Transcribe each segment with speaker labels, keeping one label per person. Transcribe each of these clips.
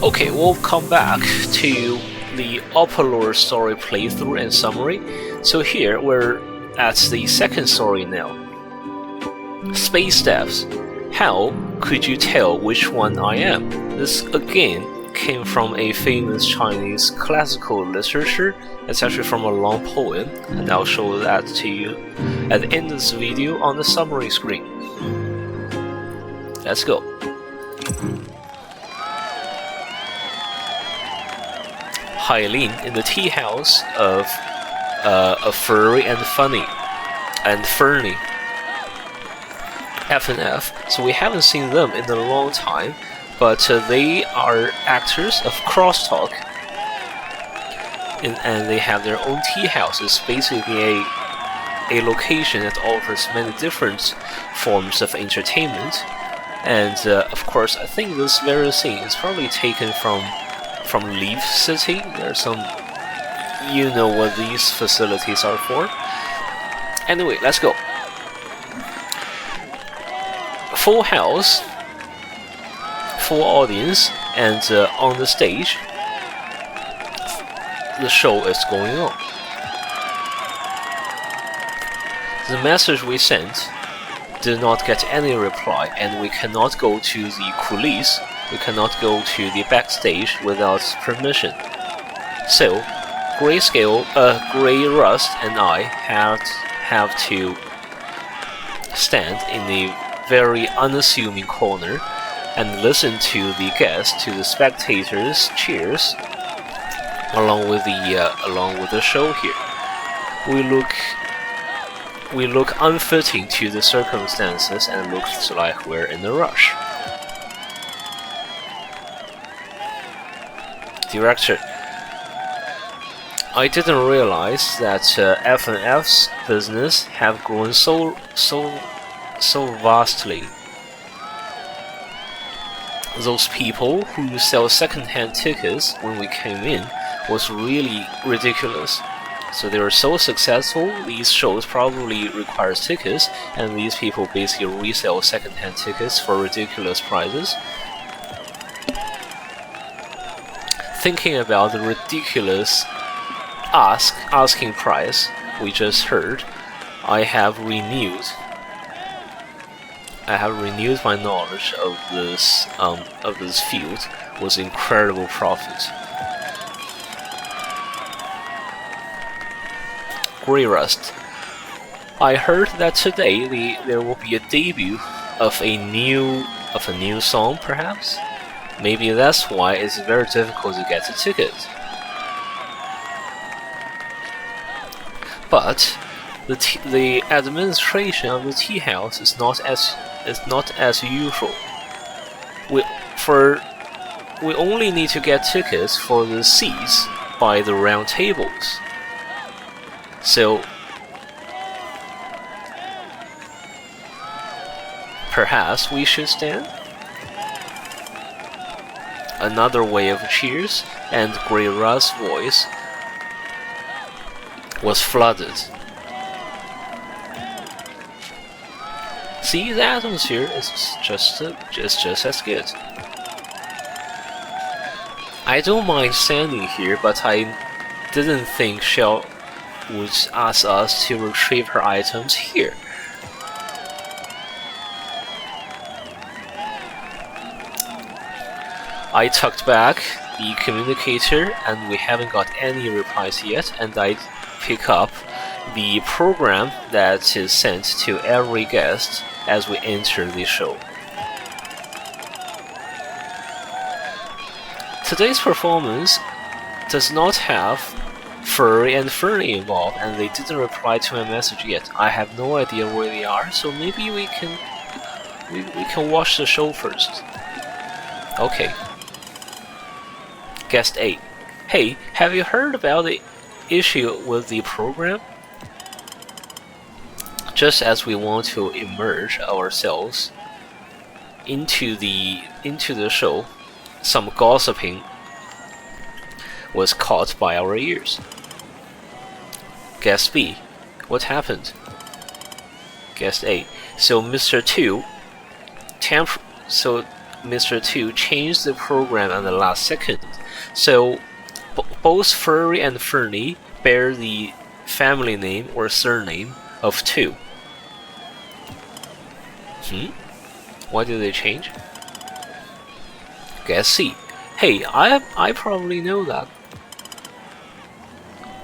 Speaker 1: Okay, we'll come back to the Opalor story playthrough and summary. So here we're at the second story now. Space Steps. How could you tell which one I am? This again came from a famous Chinese classical literature. It's actually from a long poem, and I'll show that to you at the end of this video on the summary screen. Let's go. Hailin in the tea house of Furry and Funny and Fernie. F and F. So we haven't seen them in a long time, but they are actors of Crosstalk, and they have their own tea house. It's basically a location that offers many different forms of entertainment. And of course, I think this very scene is probably taken from Leaf City. There's some, you know what these facilities are for. Anyway, let's go. Full house, full audience, and on the stage, the show is going on. The message we sent did not get any reply, and we cannot go to the coulisses. We cannot go to the backstage without permission. So, Grey Rust and I have to stand in the very unassuming corner and listen to the spectators' cheers along with the show here. We look unfitting to the circumstances and looks like we're in a rush. Director. I didn't realize that F&F's business have grown so vastly. Those people who sell second-hand tickets when we came in was really ridiculous. So they were so successful, these shows probably requires tickets, and these people basically resell second-hand tickets for ridiculous prices. Thinking about the ridiculous asking price we just heard, I have renewed my knowledge of this field with incredible profit. Grey Rust. I heard that today there will be a debut of a new song, perhaps. Maybe that's why it's very difficult to get a ticket. But the administration of the tea house is not as usual. We only need to get tickets for the seats by the round tables. So perhaps we should stand? Another wave of cheers, and Grey Rust's voice was flooded. See, the atmosphere is just as good. I don't mind standing here, but I didn't think Xiao would ask us to retrieve her items here. I tucked back the communicator, and we haven't got any replies yet, and I pick up the program that is sent to every guest as we enter the show. Today's performance does not have Furry and Fernie involved, and they didn't reply to my message yet. I have no idea where they are, so maybe we can watch the show first. Okay. Guest 8. Hey, have you heard about the issue with the program? Just as we want to immerse ourselves into the show, some gossiping was caught by our ears. Guest B. What happened? Guest A. So Mr. 2 Mr. 2 changed the program at the last second. So both Furry and Fernie bear the family name or surname of 2. Why did they change? Guess C. Hey, I probably know that.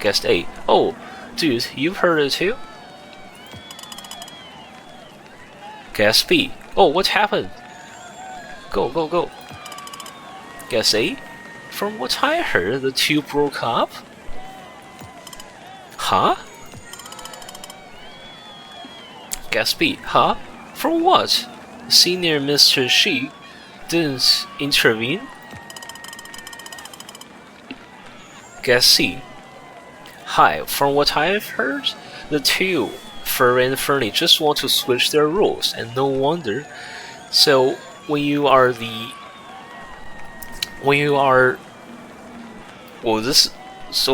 Speaker 1: Guess A. Oh, dude, you've heard it too? Guess B. Oh, what happened? Go. Guess A. From what I heard, the 2 broke up? Huh? Guess B. Huh? From what? Senior Mr. Shi didn't intervene? Guess C. Hi, from what I've heard, the 2, Furry and Fernie, just want to switch their roles, and no wonder. So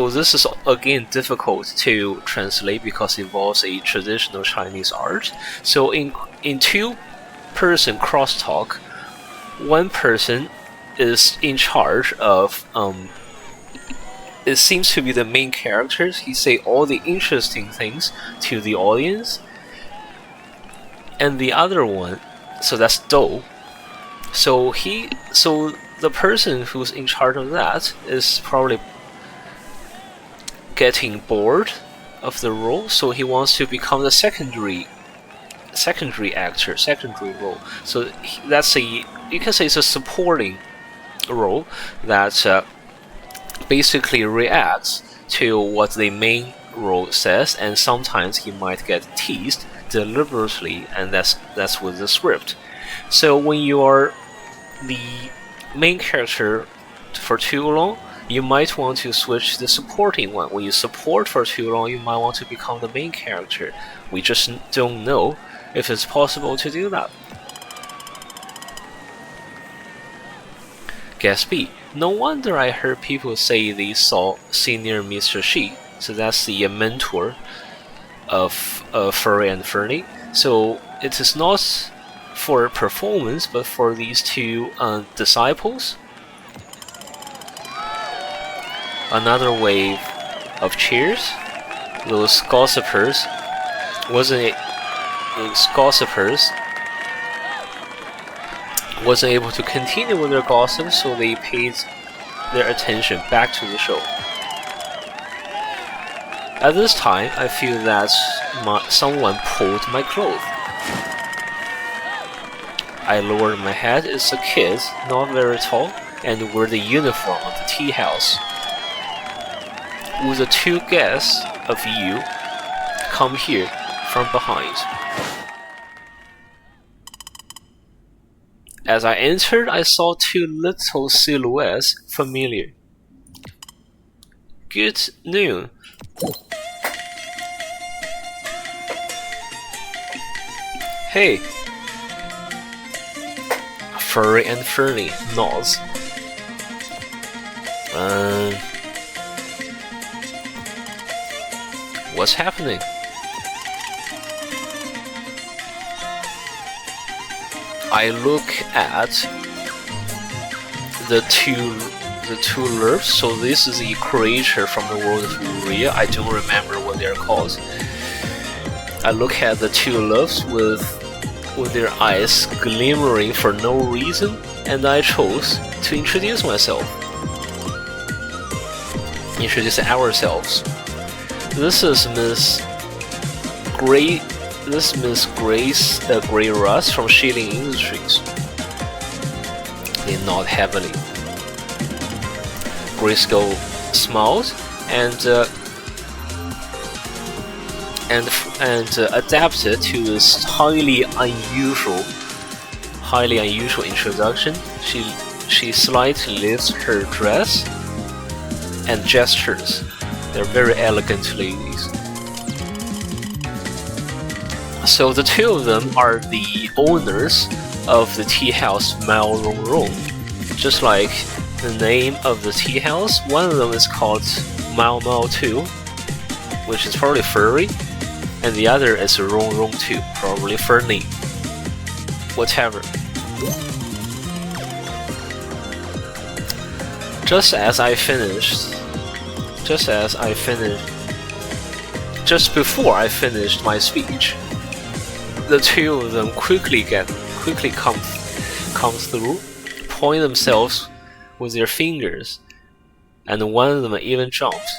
Speaker 1: this is again difficult to translate because it involves a traditional Chinese art. So in 2-person crosstalk, one person is in charge of it seems to be the main characters. He say all the interesting things to the audience, and the other one, so that's Do. So the person who's in charge of that is probably getting bored of the role, so he wants to become the secondary actor, secondary role. So you can say it's a supporting role that basically reacts to what the main role says, and sometimes he might get teased deliberately, and that's with the script. So when you are the main character for too long, you might want to switch to the supporting one. When you support for too long, you might want to become the main character. We just don't know if it's possible to do that. Guess B. No wonder I heard people say they saw Senior Mr. Shi. So that's the mentor of Furry and Fernie. So it is not for performance, but for these 2 disciples. Another wave of cheers. Those gossipers wasn't able to continue with their gossip, so they paid their attention back to the show. At this time, I feel that someone pulled my clothes. I lowered my head. It's a kid, not very tall, and wore the uniform of the tea house. Would the 2 guests of you come here from behind? As I entered, I saw 2 little silhouettes familiar. Good noon. Hey. Furry and Fernie nods. What's happening? I look at the two lurps. So this is a creature from the world of Korea. I don't remember what they're called. I look at the 2 lurps with their eyes glimmering for no reason, and I chose to introduce myself. Introduce ourselves. This is Miss Grace Gray Russ from Shilling Industries. They nod heavily. Grayskull smiled and adapted to this highly unusual introduction. She slightly lifts her dress and gestures. They're very elegant ladies. So the 2 of them are the owners of the tea house Mao Rong Rong. Just like the name of the tea house, one of them is called Mao Mao 2, which is probably furry, and the other is Rong Rong 2, probably Fernie. Whatever. Just before I finished my speech, the two of them quickly come through, point themselves with their fingers, and one of them even jumped.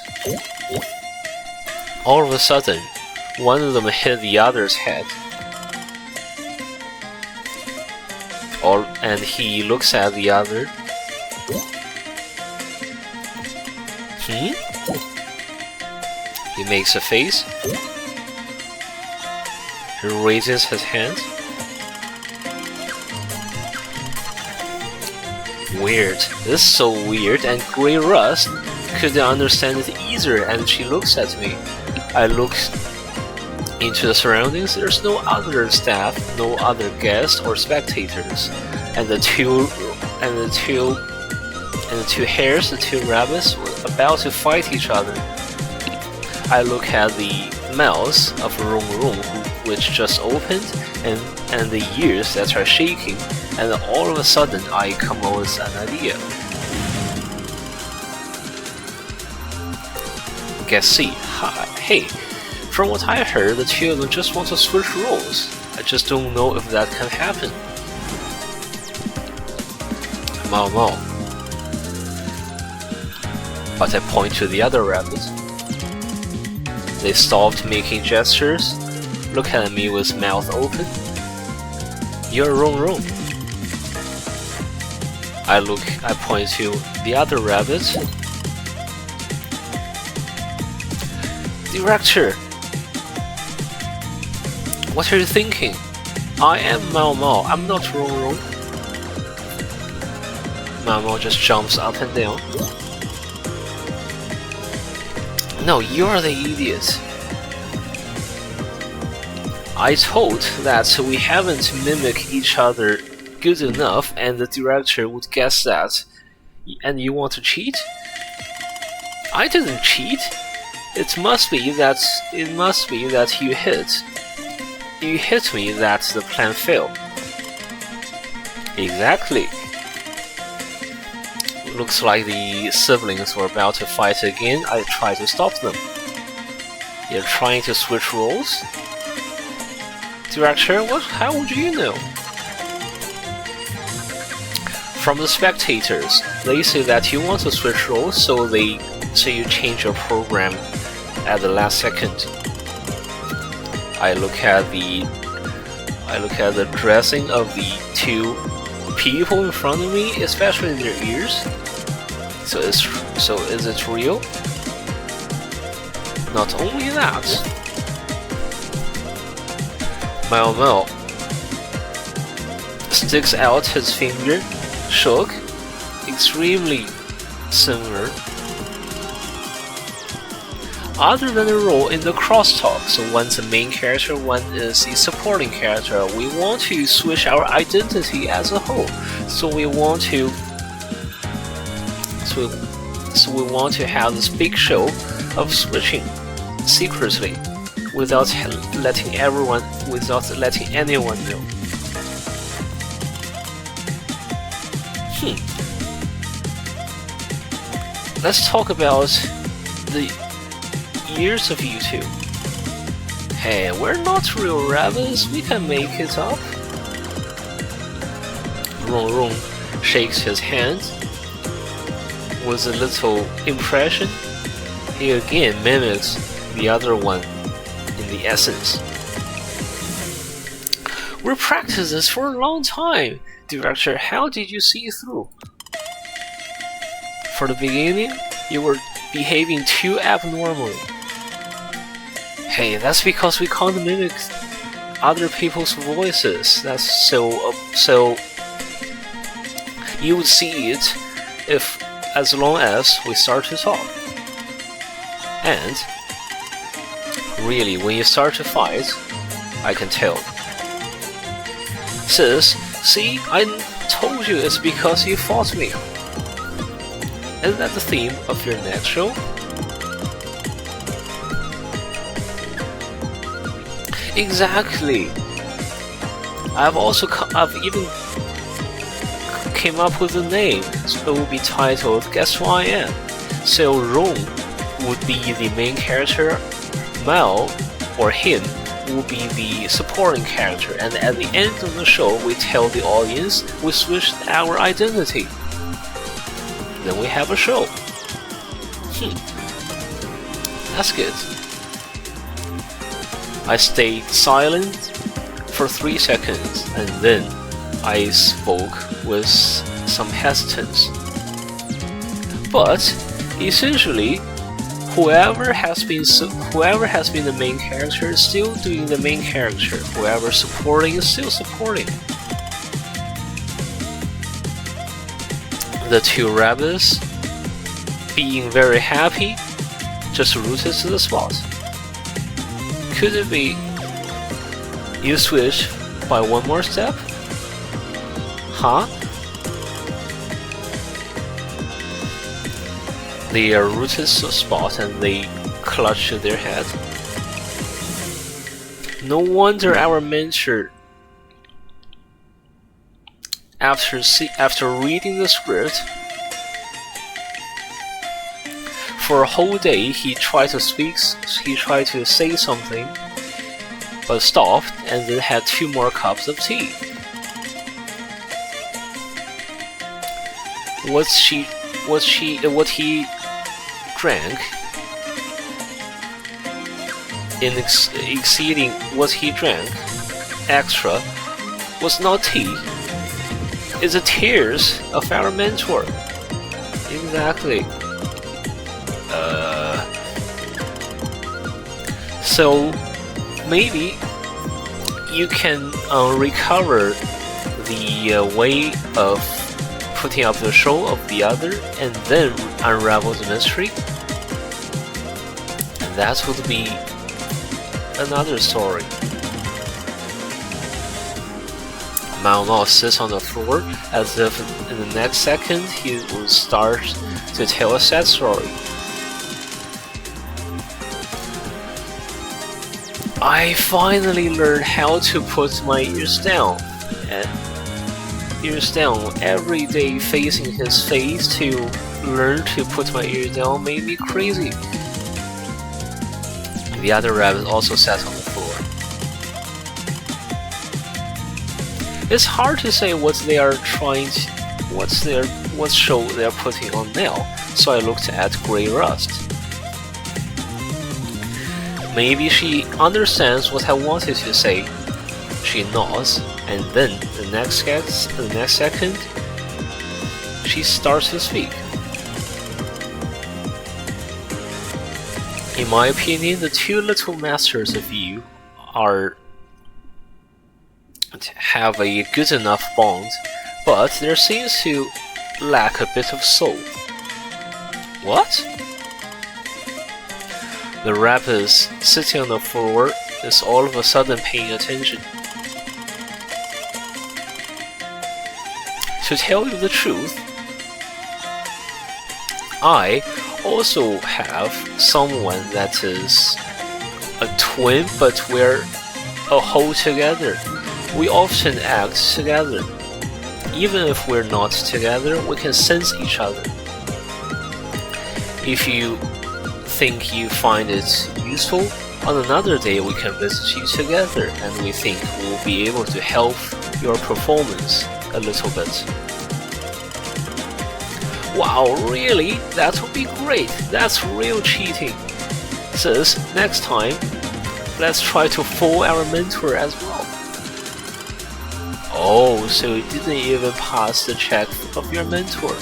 Speaker 1: All of a sudden, one of them hit the other's head. And he looks at the other. He makes a face. He raises his hand. Weird. This is so weird, and Grey Rust couldn't understand it either, and she looks at me. I look into the surroundings. There's no other staff, no other guests or spectators, and the two hares, the two rabbits, were about to fight each other. I look at the mouth of Rong Rong, which just opened, and the ears that are shaking, and all of a sudden I come up with an idea. Hey, from what I heard, the two of them just want to switch roles. I just don't know if that can happen. Mao. But I point to the other rabbits. They stopped making gestures, look at me with mouth open. You're Rong. I point to the other rabbit. Director, what are you thinking? I am Mao. I'm not Rong. Mao just jumps up and down. No, you're the idiot. I thought that we haven't mimicked each other good enough and the director would guess that. And you want to cheat? I didn't cheat. It must be that you hit me that the plan failed. Exactly. Looks like the siblings were about to fight again. I tried to stop them. You're trying to switch roles? Director, how would you know? From the spectators, they say that you want to switch roles, so you change your program at the last second. I look at the dressing of the two people in front of me, especially their ears. So is it real? Not only that, Mao sticks out his finger, shook, extremely similar. Other than the role in the crosstalk, so one's the main character, one is the supporting character, we want to switch our identity as a whole. So we want to have this big show of switching secretly, without letting anyone know. Let's talk about the years of you two. Hey, we're not real rabbits, we can make it up. Rong shakes his hand with a little impression. He again mimics the other one in the essence. We practiced this for a long time. Director, how did you see through? For the beginning, you were behaving too abnormally. Hey, that's because we can't mimic other people's voices. That's so you would see it as long as we start to talk. And really, when you start to fight, I can tell. Sis, see, I told you it's because you fought me. Isn't that the theme of your next show? Exactly. I've even came up with the name, so it would be titled Guess Who I Am. So Rong would be the main character, Mao or him will be the supporting character, and at the end of the show we tell the audience we switched our identity. Then we have a show. That's good. I stayed silent for 3 seconds and then I spoke with some hesitance. But essentially, whoever has been the main character is still doing the main character. Whoever supporting is still supporting. The two rabbits, being very happy, just rooted to the spot. Could it be you switch by one more step? Huh? They are rooted to the spot and they clutch their head. No wonder our mentor, after reading the script, for a whole day he tried to say something, but stopped and then had 2 more cups of tea. What he drank in exceeding what he drank extra was not tea. It's the tears of our mentor. Exactly. So maybe you can recover the way of putting up the show of the other and then unravel the mystery. And that would be another story. Mao Mao sits on the floor as if in the next second he would start to tell a sad story. I finally learned how to put my ears down. Every day facing his face to learn to put my ears down made me crazy. The other rabbit also sat on the floor. It's hard to say what show they are putting on now, so I looked at Grey Rust. Maybe she understands what I wanted to say. She nods, and then the next second, she starts to speak. In my opinion, the 2 little masters of you have a good enough bond, but there seems to lack a bit of soul. What? The rabbit sitting on the floor is all of a sudden paying attention. To tell you the truth, I also have someone that is a twin, but we're a whole together. We often act together. Even if we're not together, we can sense each other. If you think you find it useful, on another day we can visit you together and we think we'll be able to help your performance a little bit. Wow, really? That would be great. That's real cheating. Sis, next time, let's try to fool our mentor as well. Oh, so you didn't even pass the check of your mentor.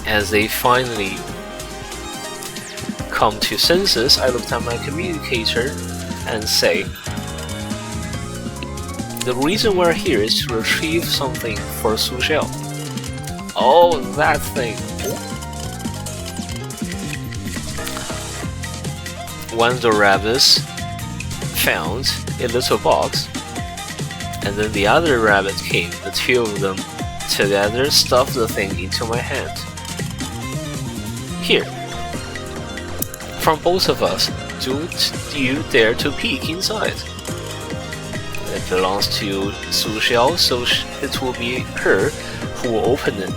Speaker 1: As they finally come to senses, I looked at my communicator and say, the reason we're here is to retrieve something for Su Xiao. Oh, that thing. One of the rabbits found a little box, and then the other rabbit came. The 2 of them together stuffed the thing into my hand. Here. From both of us, do you dare to peek inside? It belongs to Su Xiao, so it will be her who will open it.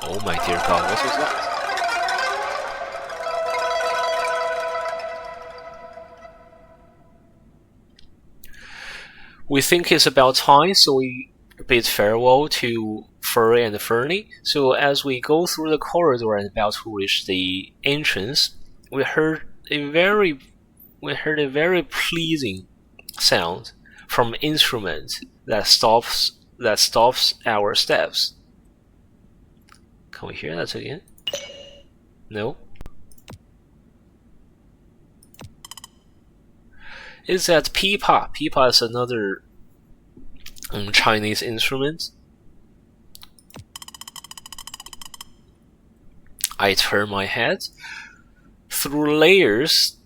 Speaker 1: Oh my dear God, what was that? We think it's about time, so we bid farewell to Furry and Fernie. So as we go through the corridor and about to reach the entrance, we heard a very pleasing sound from an instrument that stops our steps. Can we hear that again? No. Is that pipa? Pipa is another Chinese instrument. I turn my head. Through layers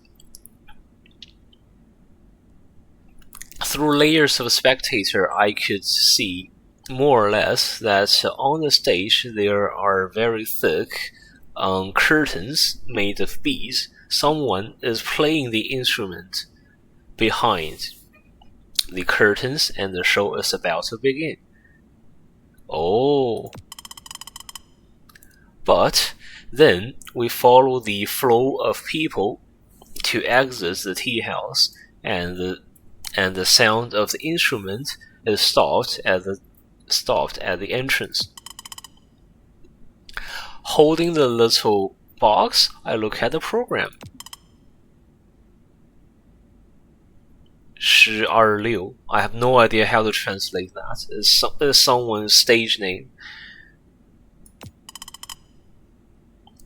Speaker 1: of spectator, I could see more or less that on the stage there are very thick curtains made of beads. Someone is playing the instrument behind the curtains, and the show is about to begin. Oh. But then we follow the flow of people to exit the tea house, and the sound of the instrument is stopped at the entrance. Holding the little box, I look at the program. 12. I have no idea how to translate that. It's someone's stage name.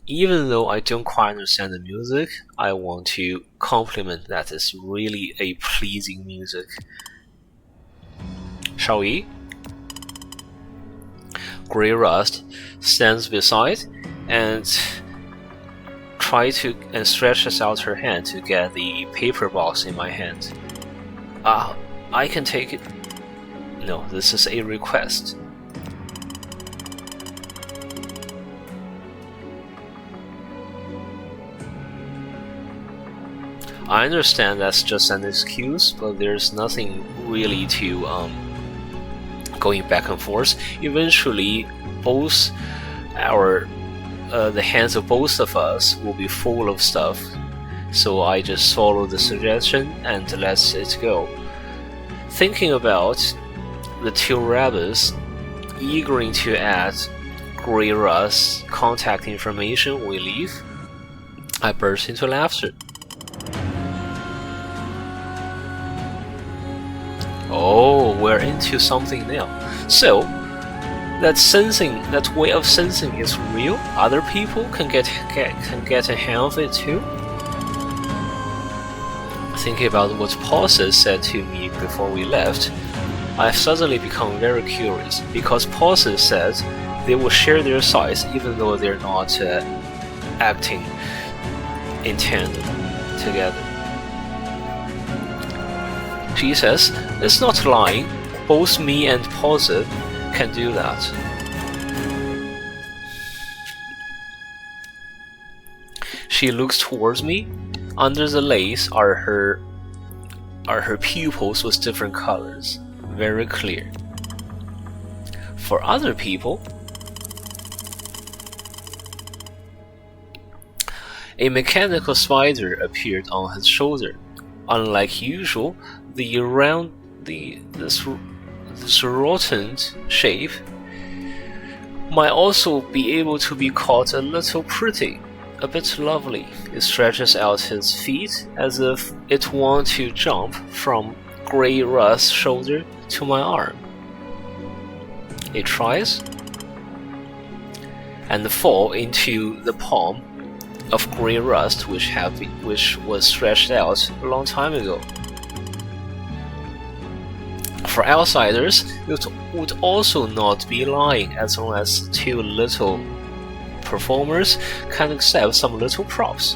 Speaker 1: Even though I don't quite understand the music, I want to compliment that it's really a pleasing music. Shall we? Grey Rust stands beside and stretches out her hand to get the paper box in my hand. I can take it. No, this is a request. I understand that's just an excuse, but there's nothing really to going back and forth. Eventually, both the hands of both of us will be full of stuff. So I just follow the suggestion and let it go. Thinking about the two rabbits eager to add Grey Rust's contact information we leave, I burst into laughter. Oh, we're into something now. So, that way of sensing is real. Other people can get a hang of it too. Thinking about what Pauses said to me before we left, I've suddenly become very curious, because Pauses said they will share their sides even though they're not acting in tandem together. She says, it's not lying, both me and Pause can do that. She looks towards me. Under the lace are her pupils with different colors, very clear. For other people, a mechanical spider appeared on his shoulder. Unlike usual, the rotund shape might also be able to be called a little pretty, a bit lovely. It stretches out his feet as if it wants to jump from Grey Rust's shoulder to my arm. It tries and fall into the palm of Grey Rust, which was stretched out a long time ago. For outsiders, it would also not be lying, as long as two little performers can accept some little props.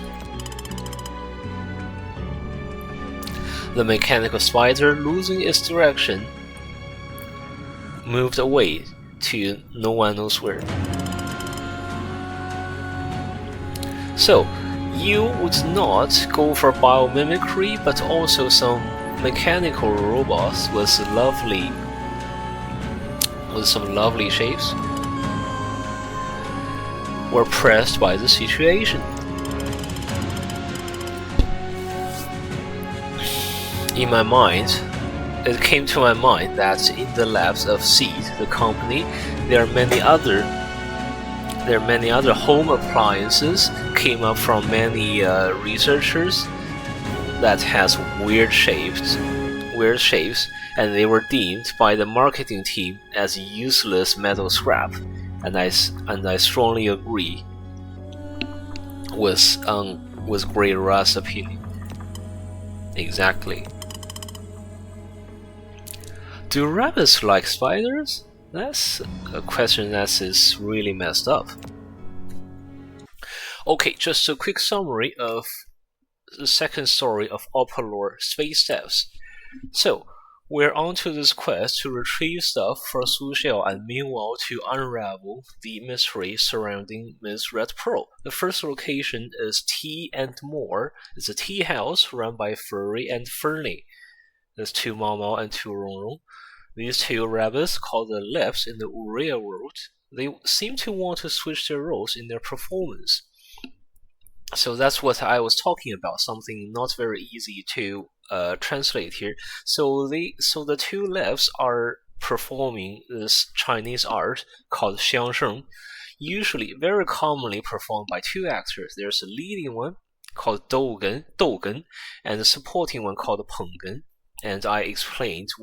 Speaker 1: The mechanical spider, losing its direction, moved away to no one knows where. So, You would not go for biomimicry, but also some mechanical robots with some lovely shapes were pressed by the situation. In my mind, it came to my mind that in the labs of Seed, the company, there are many other home appliances came up from many researchers that has weird shapes, and they were deemed by the marketing team as useless metal scrap, and I strongly agree with Grey Russ's opinion. Exactly. Do rabbits like spiders? That's a question that is really messed up. Okay, just a quick summary of the second story of Opalor Space Devs. So, we're on to this quest to retrieve stuff for Su Xiao and meanwhile to unravel the mystery surrounding Ms. Red Pearl. The first location is Tea and More. It's a tea house run by Furry and Fernie. There's two Mau Mau and two Rong Rong. These two rabbits, called the Lips in the real world, they seem to want to switch their roles in their performance. So that's what I was talking about, something not very easy to translate here. So the two Lips are performing this Chinese art called xiangsheng, usually very commonly performed by two actors. There's a leading one called Dougen, and a supporting one called Penggen. And I explained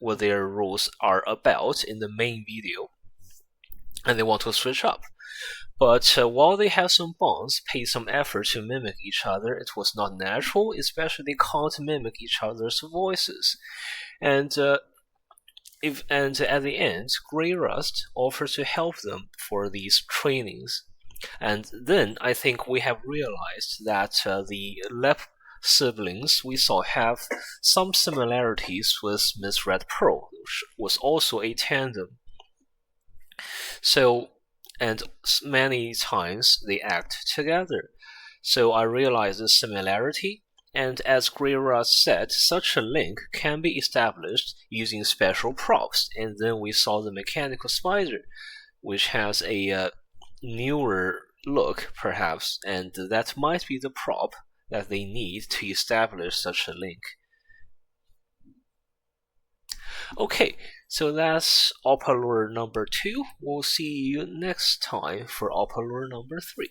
Speaker 1: what their roles are about in the main video, and they want to switch up. But while they have some bonds, pay some effort to mimic each other, it was not natural, especially they can't mimic each other's voices. And at the end, Grey Rust offers to help them for these trainings. And then I think we have realized that the Lep siblings we saw have some similarities with Miss Red Pearl, which was also a tandem. So, and many times they act together. So I realized the similarity, and as Grey Rust said, such a link can be established using special props. And then we saw the mechanical spider, which has a newer look, perhaps, and that might be the prop that they need to establish such a link. Okay, so that's Opalor number 2. We'll see you next time for Opalor number 3.